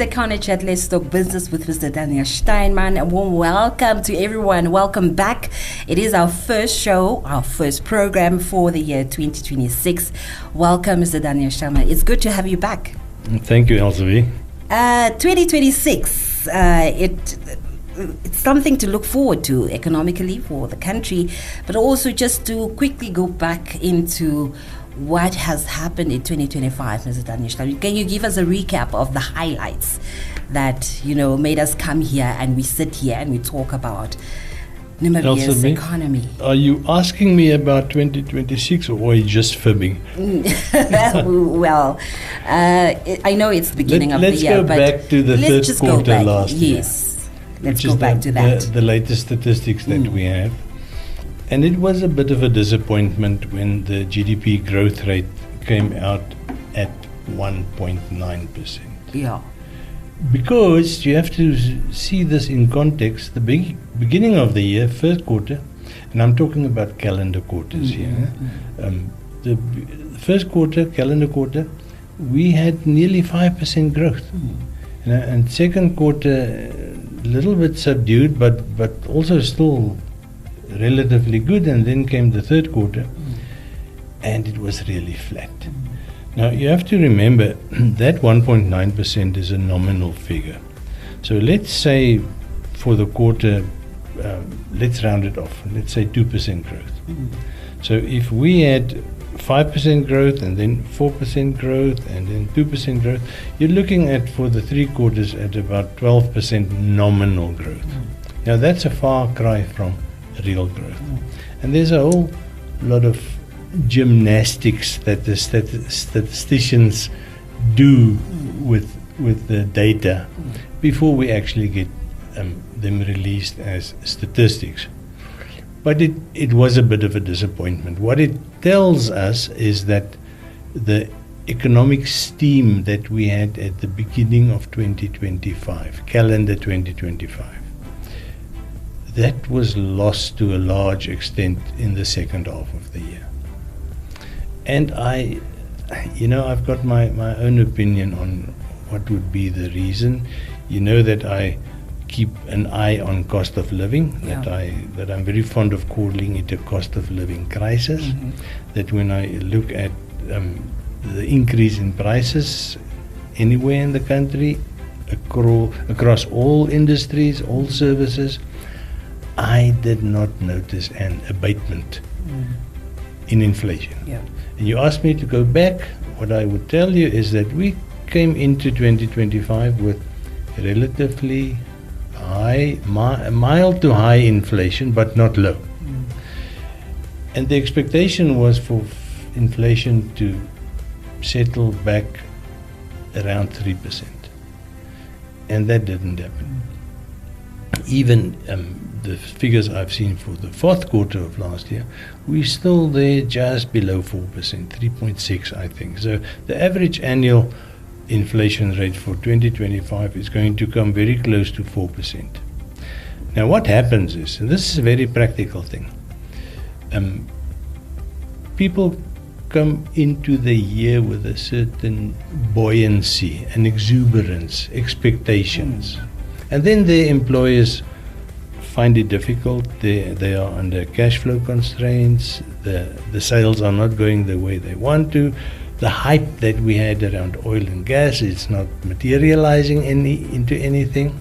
is EconoChat. Let's talk business with Mr. Daniel Steinman. A warm welcome to everyone. Welcome back. It is our first show, our first program for the year 2026. Welcome, Mr. Daniel Steinman. It's good to have you back. Thank you, Elsie. 2026, it's something to look forward to economically for the country, but also just to quickly go back into what has happened in 2025, Mr. Daniel Steinman. Can you give us a recap of the highlights that, made us come here and we sit here and we talk about Namibia's economy? Are you asking me about 2026 or are you just fibbing? Well, I know it's the beginning of the year, but let's go back to the third quarter last year. Yes, let's go back to that. The latest statistics that we have. And it was a bit of a disappointment when the GDP growth rate came out at 1.9%. Yeah. Because you have to see this in context. The beginning of the year, first quarter, and I'm talking about calendar quarters here. The first quarter, calendar quarter, we had nearly 5% growth. And second quarter, a little bit subdued, but also still relatively good. And then came the third quarter, and it was really flat. Now, you have to remember that 1.9% is a nominal figure. So let's say for the quarter, let's round it off. Let's say 2% growth. So if we had 5% growth and then 4% growth and then 2% growth, you're looking at, for the 3 quarters, at about 12% nominal growth. Now, that's a far cry from real growth. And there's a whole lot of gymnastics that the statisticians do with the data before we actually get them released as statistics. But it was a bit of a disappointment. What it tells us is that the economic steam that we had at the beginning of 2025, calendar 2025, that was lost to a large extent in the second half of the year. And I've got my own opinion on what would be the reason. You know that I keep an eye on cost of living, that I'm very fond of calling it a cost of living crisis. That when I look at the increase in prices anywhere in the country, across all industries, all services, I did not notice an abatement in inflation. And you asked me to go back. What I would tell you is that we came into 2025 with relatively high, mild to high inflation, but not low. And the expectation was for inflation to settle back around 3%. And that didn't happen. Even the figures I've seen for the fourth quarter of last year, we're still there just below 4%, 3.6 I think. So the average annual inflation rate for 2025 is going to come very close to 4%. Now what happens is, and this is a very practical thing, people come into the year with a certain buoyancy, an exuberance, expectations. And then their employers find it difficult. They are under cash flow constraints. The sales are not going the way they want to. The hype that we had around oil and gas is not materializing into anything.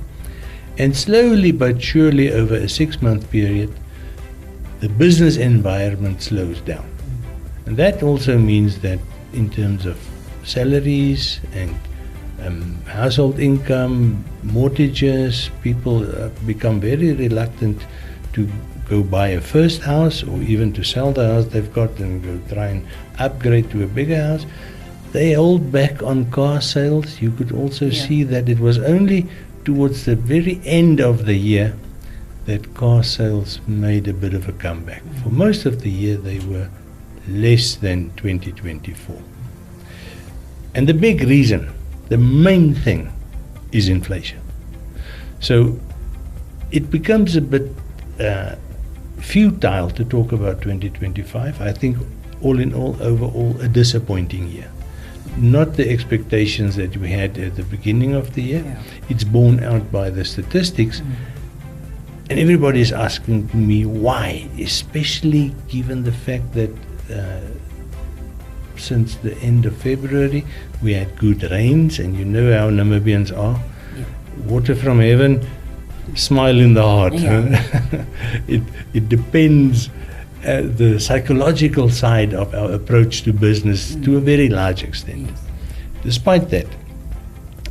And slowly but surely, over a 6-month period, the business environment slows down. And that also means that in terms of salaries and household income, mortgages, people become very reluctant to go buy a first house or even to sell the house they've got and go try and upgrade to a bigger house. They hold back on car sales. You could also see that it was only towards the very end of the year that car sales made a bit of a comeback. For most of the year, they were less than 2024. And the big reason, the main thing, is inflation. So it becomes a bit futile to talk about 2025. I think all in all, overall, a disappointing year. not the expectations that we had at the beginning of the year. Yeah. It's borne out by the statistics. And everybody is asking me why, especially given the fact that since the end of February we had good rains, and you know how Namibians are. Yeah. Water from heaven, smile in the heart. Yeah. It depends the psychological side of our approach to business to a very large extent. Yes. Despite that,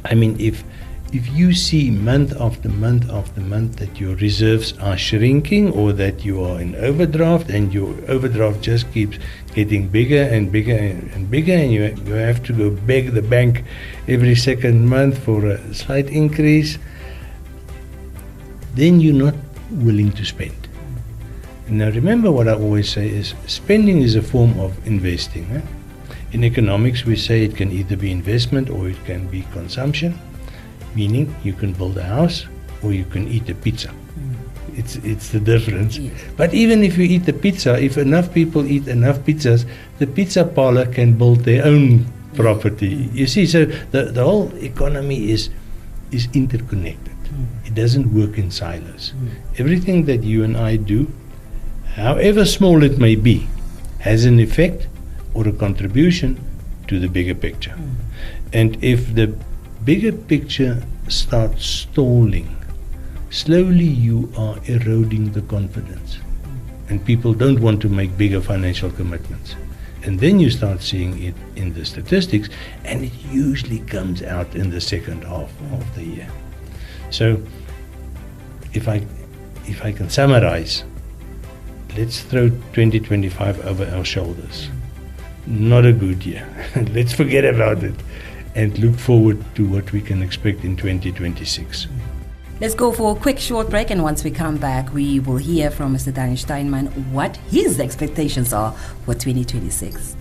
I mean, if you see month after month after month that your reserves are shrinking, or that you are in overdraft and your overdraft just keeps getting bigger and bigger and bigger, and you have to go beg the bank every second month for a slight increase, then you're not willing to spend. Now remember, what I always say is spending is a form of investing. In economics we say it can either be investment or it can be consumption, meaning you can build a house or you can eat a pizza. It's the difference. Yes. But even if you eat the pizza, if enough people eat enough pizzas, the pizza parlor can build their own property. You see, so the whole economy is interconnected. It doesn't work in silos. Everything that you and I do, however small it may be, has an effect or a contribution to the bigger picture. And if the bigger picture starts stalling, slowly you are eroding the confidence. And people don't want to make bigger financial commitments. And then you start seeing it in the statistics, and it usually comes out in the second half of the year. So if I can summarize, let's throw 2025 over our shoulders. Not a good year. Let's forget about it and look forward to what we can expect in 2026. Let's go for a quick short break, and once we come back, we will hear from Mr. Danny Steinman what his expectations are for 2026.